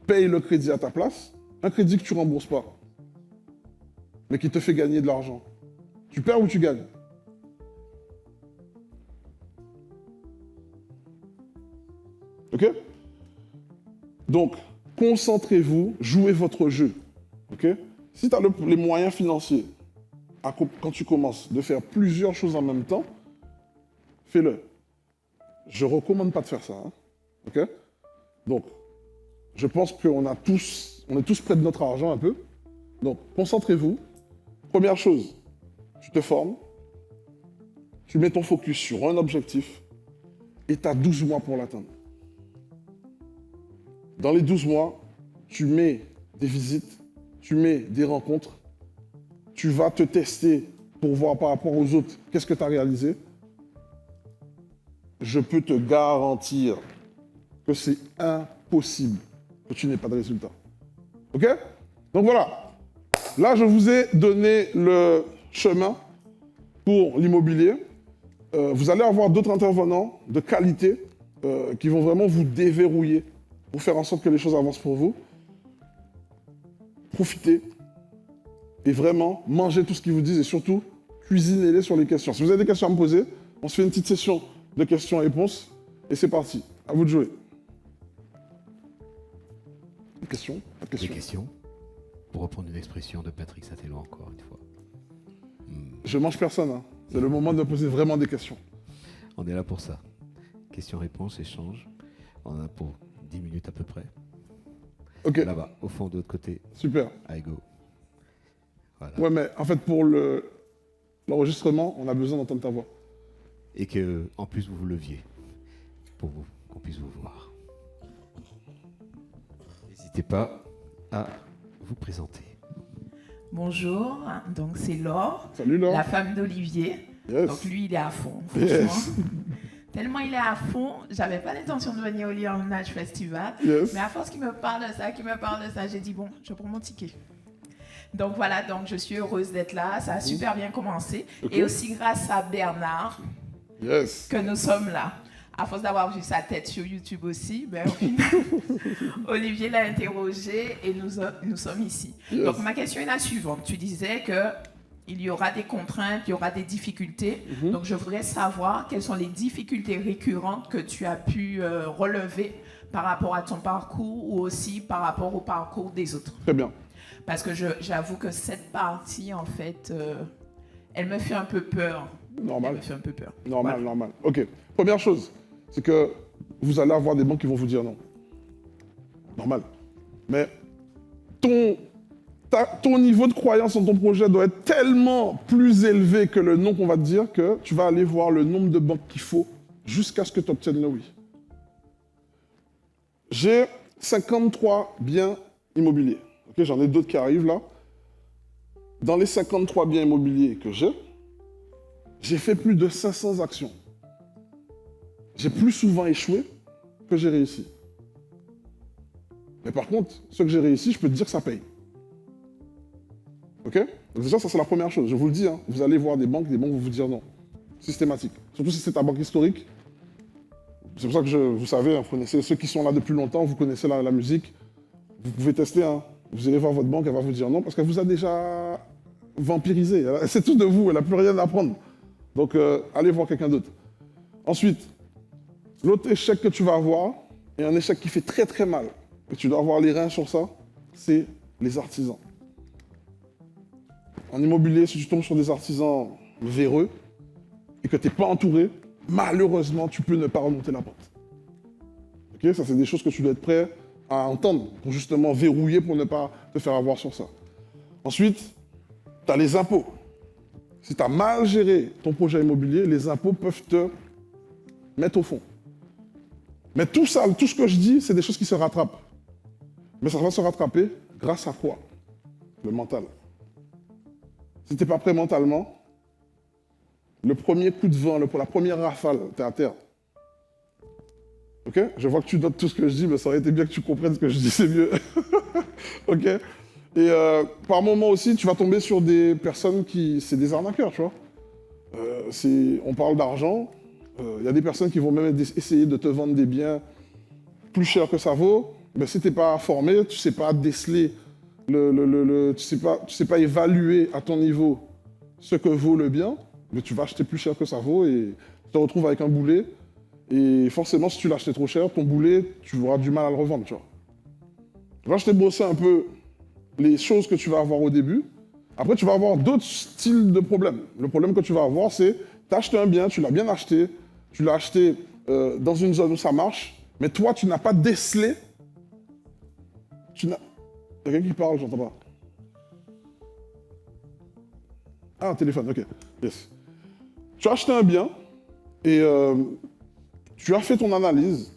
payent le crédit à ta place. Un crédit que tu ne rembourses pas, mais qui te fait gagner de l'argent. Tu perds ou tu gagnes? Ok? Donc, concentrez-vous, jouez votre jeu. Ok? Si tu as les moyens financiers, quand tu commences, de faire plusieurs choses en même temps, fais-le. Je ne recommande pas de faire ça. Hein? Ok? Donc, je pense qu'on est tous près de notre argent un peu. Donc, concentrez-vous. Première chose, tu te formes. tu mets ton focus sur un objectif et tu as 12 mois pour l'atteindre. Dans les 12 mois, tu mets des visites, tu mets des rencontres, tu vas te tester pour voir par rapport aux autres qu'est-ce que tu as réalisé. Je peux te garantir que c'est impossible que tu n'aies pas de résultat. OK? Donc voilà. Là, je vous ai donné le chemin pour l'immobilier. Vous allez avoir d'autres intervenants de qualité qui vont vraiment vous déverrouiller pour faire en sorte que les choses avancent pour vous. Profitez et vraiment mangez tout ce qu'ils vous disent et surtout cuisinez-les sur les questions. Si vous avez des questions à me poser, on se fait une petite session de questions-réponses et c'est parti. À vous de jouer. Des questions? Pas de Des questions. questions? Pour reprendre une expression de Patrick Satello encore une fois. Je mange personne. Hein. C'est le moment de poser vraiment des questions. On est là pour ça. Questions-réponses, échanges. On en a pour 10 minutes à peu près. Ok. Là-bas, au fond, de l'autre côté. Super. I go. Voilà. Ouais, mais en fait, pour l'enregistrement, on a besoin d'entendre ta voix. Et que, en plus, vous vous leviez pour qu'on puisse vous voir. N'hésitez pas à vous présenter. Bonjour, donc c'est Laure, Salut Laure. la femme d'Olivier. Yes. Donc lui, il est à fond, Yes. franchement. Tellement il est à fond, j'avais pas l'intention de venir au Lion-Nage Festival, Yes. mais à force qu'il me parle de ça, j'ai dit bon, je prends mon ticket. Donc voilà, donc je suis heureuse d'être là, ça a super bien commencé. Ok. Et aussi grâce à Bernard Yes. que nous sommes là. À force d'avoir vu sa tête sur YouTube aussi, ben, au final, Olivier l'a interrogé et nous sommes ici. Yes. Donc ma question est la suivante. Tu disais qu'il y aura des contraintes, il y aura des difficultés. Donc je voudrais savoir quelles sont les difficultés récurrentes que tu as pu relever par rapport à ton parcours ou aussi par rapport au parcours des autres. Très bien. Parce que j'avoue que cette partie, en fait, elle me fait un peu peur. Normal. Elle me fait un peu peur. Normal, Voilà. normal. Ok. Première chose, c'est que vous allez avoir des banques qui vont vous dire non. Normal. Mais ton niveau de croyance en ton projet doit être tellement plus élevé que le non qu'on va te dire que tu vas aller voir le nombre de banques qu'il faut jusqu'à ce que tu obtiennes le oui. J'ai 53 biens immobiliers. Ok, j'en ai d'autres qui arrivent là. Dans les 53 biens immobiliers que j'ai fait plus de 500 actions. J'ai plus souvent échoué que j'ai réussi. Mais par contre, ce que j'ai réussi, je peux te dire que ça paye. Ok? Donc déjà, ça c'est la première chose. Je vous le dis, hein, vous allez voir des banques vont vous dire non. Systématique. Surtout si c'est ta banque historique. C'est pour ça que vous savez, hein, vous connaissez ceux qui sont là depuis longtemps, vous connaissez la musique. Vous pouvez tester. Hein. Vous allez voir votre banque, elle va vous dire non parce qu'elle vous a déjà vampirisé. C'est tout de vous, elle n'a plus rien à apprendre. Donc allez voir quelqu'un d'autre. Ensuite, l'autre échec que tu vas avoir, et un échec qui fait très très mal, et tu dois avoir les reins sur ça, c'est les artisans. En immobilier, si tu tombes sur des artisans véreux et que tu n'es pas entouré, malheureusement, tu peux ne pas remonter la pente. Ok, ça, c'est des choses que tu dois être prêt à entendre pour justement verrouiller, pour ne pas te faire avoir sur ça. Ensuite, tu as les impôts. Si tu as mal géré ton projet immobilier, les impôts peuvent te mettre au fond. Mais tout ça, tout ce que je dis, c'est des choses qui se rattrapent. Mais ça va se rattraper grâce à quoi? Le mental. Si tu n'es pas prêt mentalement, le premier coup de vent, la première rafale, tu es à terre. Ok? Je vois que tu notes tout ce que je dis, mais ça aurait été bien que tu comprennes ce que je dis, c'est mieux. Ok? Et par moment aussi, tu vas tomber sur des personnes c'est des arnaqueurs, tu vois. On parle d'argent. Il y a des personnes qui vont même essayer de te vendre des biens plus chers que ça vaut. Mais si tu n'es pas formé, tu ne sais pas déceler, tu ne sais pas évaluer à ton niveau ce que vaut le bien, mais tu vas acheter plus cher que ça vaut et tu te retrouves avec un boulet. Et forcément, si tu l'as acheté trop cher, ton boulet, tu auras du mal à le revendre, tu vois. Là, je t'ai brossé un peu les choses que tu vas avoir au début. Après, tu vas avoir d'autres styles de problèmes. Le problème que tu vas avoir, c'est tu as acheté un bien, tu l'as bien acheté, tu l'as acheté dans une zone où ça marche, mais toi, tu n'as pas décelé. Il y a quelqu'un qui parle, j'entends pas. Ah, un téléphone, ok. Yes. Tu as acheté un bien et tu as fait ton analyse.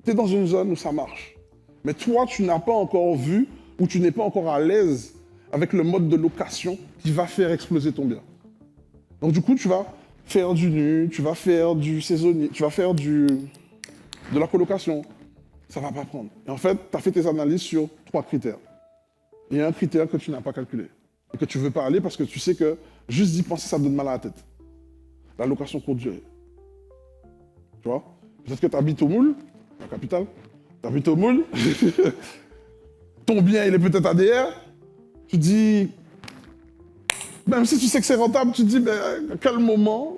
Tu es dans une zone où ça marche. Mais toi, tu n'as pas encore vu ou tu n'es pas encore à l'aise avec le mode de location qui va faire exploser ton bien. Donc du coup, tu vas faire du nu, tu vas faire du saisonnier, tu vas faire de la colocation. Ça ne va pas prendre. Et en fait, tu as fait tes analyses sur 3 critères. Il y a un critère que tu n'as pas calculé et que tu ne veux pas aller parce que tu sais que juste d'y penser, ça te donne mal à la tête. La location courte durée. Tu vois? Peut-être que tu habites au Moule, la capitale. Tu habites au Moule. Ton bien, il est peut-être ADR. Tu dis, même si tu sais que c'est rentable, tu te dis, mais à quel moment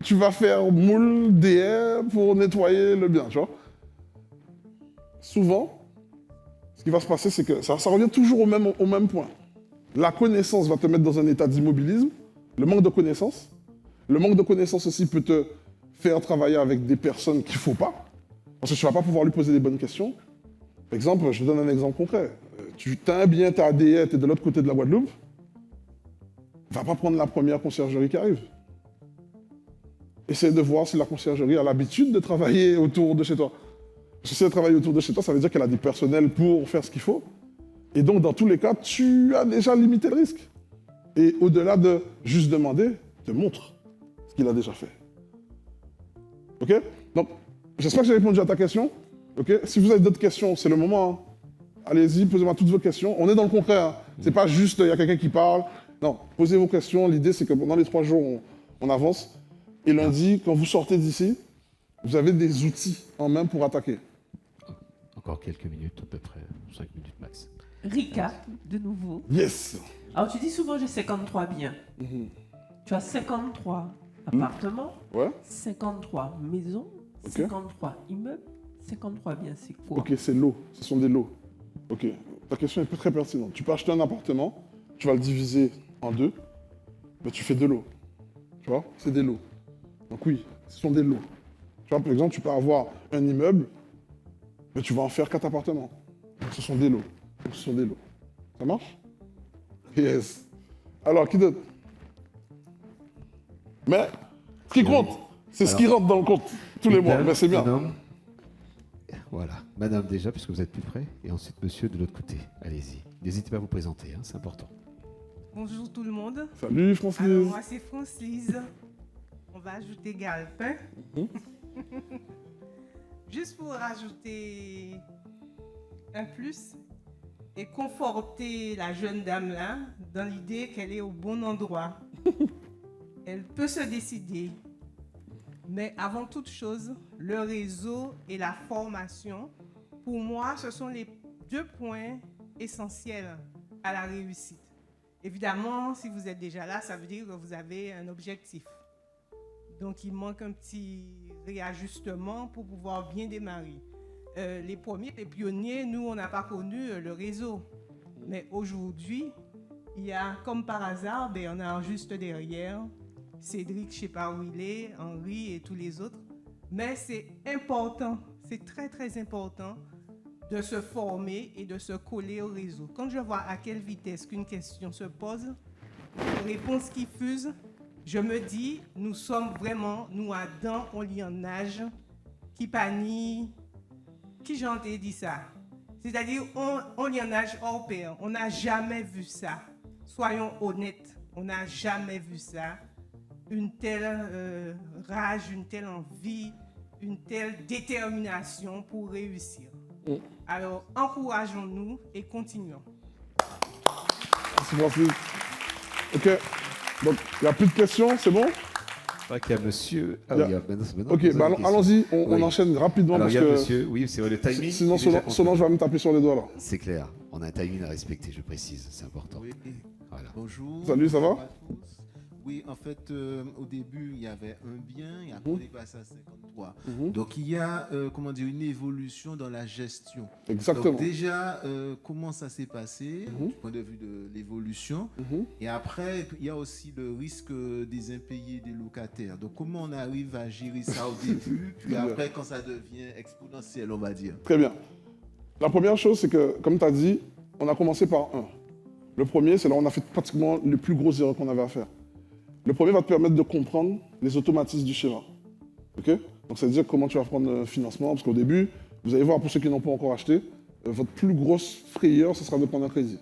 tu vas faire Moule, DR pour nettoyer le bien, tu vois? Souvent, ce qui va se passer, c'est que ça revient toujours au même point. La connaissance va te mettre dans un état d'immobilisme, le manque de connaissance. Le manque de connaissance aussi peut te faire travailler avec des personnes qu'il ne faut pas, parce que tu ne vas pas pouvoir lui poser des bonnes questions. Par exemple, je te donne un exemple concret. Tu as un bien, tu as ADR, tu es de l'autre côté de la Guadeloupe, va pas prendre la première conciergerie qui arrive. Essaye de voir si la conciergerie a l'habitude de travailler autour de chez toi. Parce que si elle travaille autour de chez toi, ça veut dire qu'elle a du personnel pour faire ce qu'il faut. Et donc, dans tous les cas, tu as déjà limité le risque. Et au-delà de juste demander, te montre ce qu'il a déjà fait. OK? Donc, j'espère que j'ai répondu à ta question. OK? Si vous avez d'autres questions, c'est le moment. Hein. Allez-y, posez-moi toutes vos questions. On est dans le concret. Hein. C'est pas juste, il y a quelqu'un qui parle. Non, posez vos questions. L'idée, c'est que pendant les 3 jours, on avance. Et lundi, quand vous sortez d'ici, vous avez des outils en main pour attaquer. Encore quelques minutes, à peu près 5 minutes max. Rika, de nouveau. Yes. Alors, tu dis souvent, j'ai 53 biens. Tu as 53 appartements, ouais. 53 maisons, okay. 53 immeubles, 53 biens, c'est quoi? Ok, c'est lots. Ce sont des lots. Ok. Ta question est très pertinente. Tu peux acheter un appartement, tu vas le diviser en 2, mais tu fais 2 lots. Tu vois? C'est des lots. Donc oui, ce sont des lots. Tu vois, par exemple, tu peux avoir un immeuble, mais tu vas en faire 4 appartements. Donc, ce sont des lots. Donc, ce sont des lots. Ça marche? Yes. Alors, qui d'autre? Mais, ce qui compte, c'est ce qui rentre dans le compte tous les mois. Mais c'est bien. Madame, voilà. Madame déjà, puisque vous êtes plus près. Et ensuite, monsieur de l'autre côté. Allez-y. N'hésitez pas à vous présenter, hein, c'est important. Bonjour tout le monde. Salut Francise. Alors, moi c'est Francise. On va ajouter Galpin. Juste pour rajouter un plus et conforter la jeune dame là dans l'idée qu'elle est au bon endroit. Elle peut se décider. Mais avant toute chose, le réseau et la formation, pour moi, ce sont les 2 points essentiels à la réussite. Évidemment, si vous êtes déjà là, ça veut dire que vous avez un objectif. Donc, il manque un petit réajustement pour pouvoir bien démarrer. Les premiers, les pionniers, nous, on n'a pas connu le réseau. Mais aujourd'hui, il y a, comme par hasard, Bernard juste derrière, Cédric, je ne sais pas où il est, Henri et tous les autres. Mais c'est important, c'est très, très important de se former et de se coller au réseau. Quand je vois à quelle vitesse qu'une question se pose, une réponse qui fuse, je me dis, nous sommes vraiment, nous, Adam, on lit en âge, qui panie, qui j'en ai dit ça. C'est-à-dire, on lit en âge hors pair. On n'a jamais vu ça. Soyons honnêtes, on n'a jamais vu ça. Une telle rage, une telle envie, une telle détermination pour réussir. Alors, encourageons-nous et continuons. Merci, Francine. Ok. Donc, il n'y a plus de questions, c'est bon? Il y a monsieur. Ah oui, il y a maintenant. Ok, bah allons-y, on enchaîne rapidement. Alors, parce il y a que monsieur, oui, c'est vrai, le timing. Sinon, Solange va me taper sur les doigts là. C'est clair, on a un timing à respecter, je précise, c'est important. Oui. Voilà. Bonjour. Salut, ça va? Oui, en fait, au début, il y avait un bien et après, on est passé à 53. Donc, il y a, comment dire, une évolution dans la gestion. Exactement. Donc, déjà, comment ça s'est passé, du point de vue de l'évolution. Et après, il y a aussi le risque des impayés des locataires. Donc, comment on arrive à gérer ça au début, puis après, quand ça devient exponentiel, on va dire. Très bien. La première chose, c'est que, comme tu as dit, on a commencé par 1. Le premier, c'est là où on a fait pratiquement les plus grosses erreurs qu'on avait à faire. Le premier va te permettre de comprendre les automatismes du schéma. Ok? Donc, ça veut dire comment tu vas prendre un financement, parce qu'au début, vous allez voir, pour ceux qui n'ont pas encore acheté, votre plus grosse frayeur, ce sera de prendre un crédit.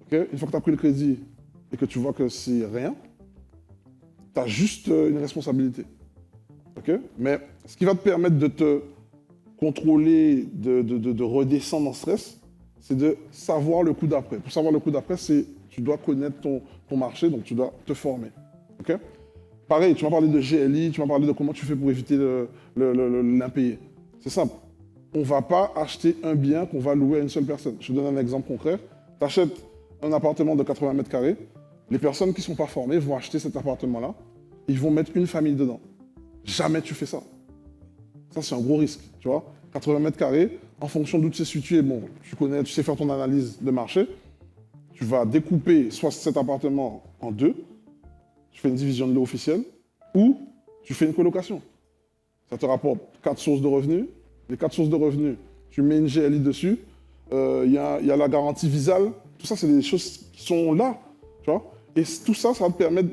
Ok? Une fois que tu as pris le crédit et que tu vois que c'est rien, tu as juste une responsabilité. Ok? Mais ce qui va te permettre de te contrôler, de redescendre en stress, c'est de savoir le coup d'après. Pour savoir le coup d'après, c'est tu dois connaître ton marché, donc tu dois te former. Ok? Pareil, tu m'as parlé de GLI, tu m'as parlé de comment tu fais pour éviter l'impayé. C'est simple. On ne va pas acheter un bien qu'on va louer à une seule personne. Je te donne un exemple concret. Tu achètes un appartement de 80 mètres carrés. Les personnes qui ne sont pas formées vont acheter cet appartement-là. Ils vont mettre une famille dedans. Jamais tu fais ça. Ça, c'est un gros risque. Tu vois, 80 mètres carrés, en fonction d'où tu es situé, bon, tu sais faire ton analyse de marché. Tu vas découper soit cet appartement en deux, tu fais une division de lot officielle, ou tu fais une colocation. Ça te rapporte 4 sources de revenus. Les 4 sources de revenus, tu mets une GLI dessus, il y a la garantie Visal. Tout ça, c'est des choses qui sont là. Tu vois, et tout ça, ça va te permettre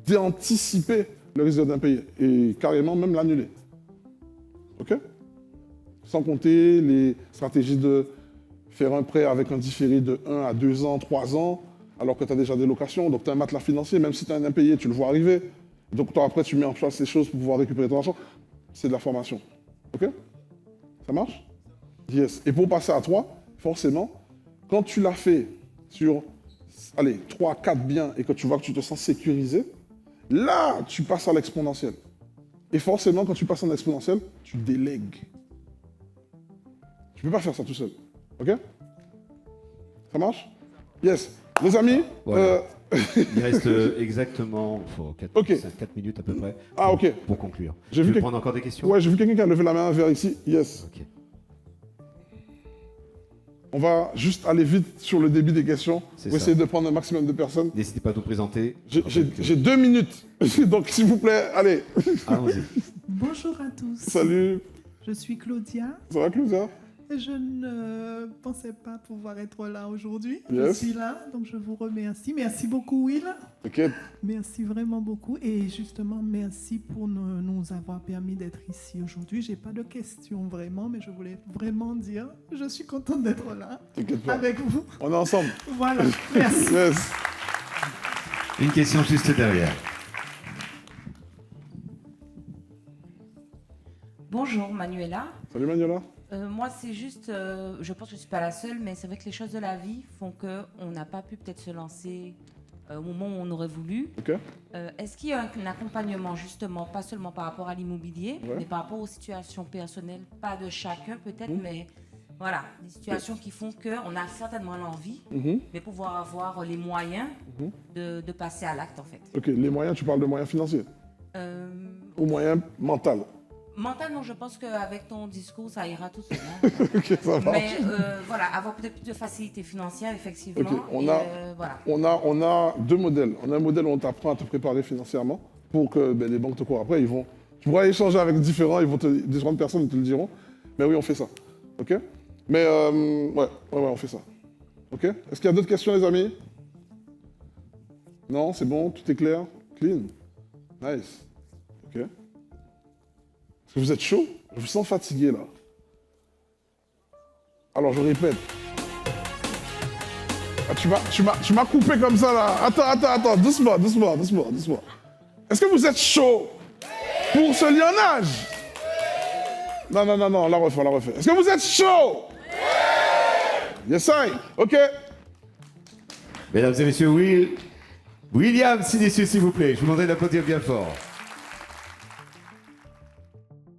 d'anticiper le risque d'impayé et carrément même l'annuler. OK? Sans compter les stratégies de faire un prêt avec un différé de 1 à 2 ans, 3 ans, alors que tu as déjà des locations. Donc, tu as un matelas financier, même si tu as un impayé, tu le vois arriver. Donc, toi, après, tu mets en place ces choses pour pouvoir récupérer ton argent. C'est de la formation. OK? Ça marche? Yes. Et pour passer à 3, forcément, quand tu l'as fait sur, 3, 4 biens et que tu vois que tu te sens sécurisé, là, tu passes à l'exponentiel. Et forcément, quand tu passes en exponentiel, tu délègues. Tu ne peux pas faire ça tout seul. OK? Ça marche? Yes. Les amis, voilà. Il reste exactement 4 minutes à peu près pour conclure. Je vais prendre encore des questions. Ouais, j'ai vu quelqu'un qui a levé la main vers ici. Yes. Okay. On va juste aller vite sur le début des questions pour essayer de prendre un maximum de personnes. N'hésitez pas à vous présenter. J'ai 2 minutes. Donc, s'il vous plaît, allez. Allons-y. Bonjour à tous. Salut. Je suis Claudia. Ça va, Claudia? Je ne pensais pas pouvoir être là aujourd'hui. Yes. Je suis là, donc je vous remercie. Merci beaucoup, Will. Okay. Merci vraiment beaucoup. Et justement, merci pour nous avoir permis d'être ici aujourd'hui. Je n'ai pas de questions vraiment, mais je voulais vraiment dire, je suis contente d'être là avec vous. On est ensemble. Voilà, merci. Yes. Une question juste derrière. Bonjour, Manuela. Salut, Manuela. Moi, c'est juste, je pense que je ne suis pas la seule, mais c'est vrai que les choses de la vie font qu'on n'a pas pu peut-être se lancer au moment où on aurait voulu. Okay. Est-ce qu'il y a un accompagnement, justement, pas seulement par rapport à l'immobilier, mais par rapport aux situations personnelles, pas de chacun peut-être, mais voilà, des situations qui font qu'on a certainement l'envie, mais pouvoir avoir les moyens de passer à l'acte, en fait. Ok, les moyens, tu parles de moyens financiers ou moyens mentaux? Mentalement, je pense qu'avec ton discours, ça ira tout seul. Hein. Okay, ça marche. Mais voilà, avoir peut-être plus de facilité financière, effectivement. Okay. On a 2 modèles. On a un modèle où on t'apprend à te préparer financièrement pour que les banques te courent après. Tu pourras échanger avec différentes personnes, ils te le diront. Mais oui, on fait ça. OK? Mais ouais, on fait ça. OK? Est-ce qu'il y a d'autres questions, les amis? Non, c'est bon, tout est clair? Clean? Nice. OK? Est-ce que vous êtes chaud? Je vous sens fatigué, là. Alors, je répète. Ah, tu m'as coupé comme ça, là. Attends. Doucement. Est-ce que vous êtes chaud pour ce lionnage? Non, la refait. Est-ce que vous êtes chaud? Yes, I. OK. Mesdames et messieurs, William Sinissieux, s'il vous plaît. Je vous demanderai d'applaudir bien fort.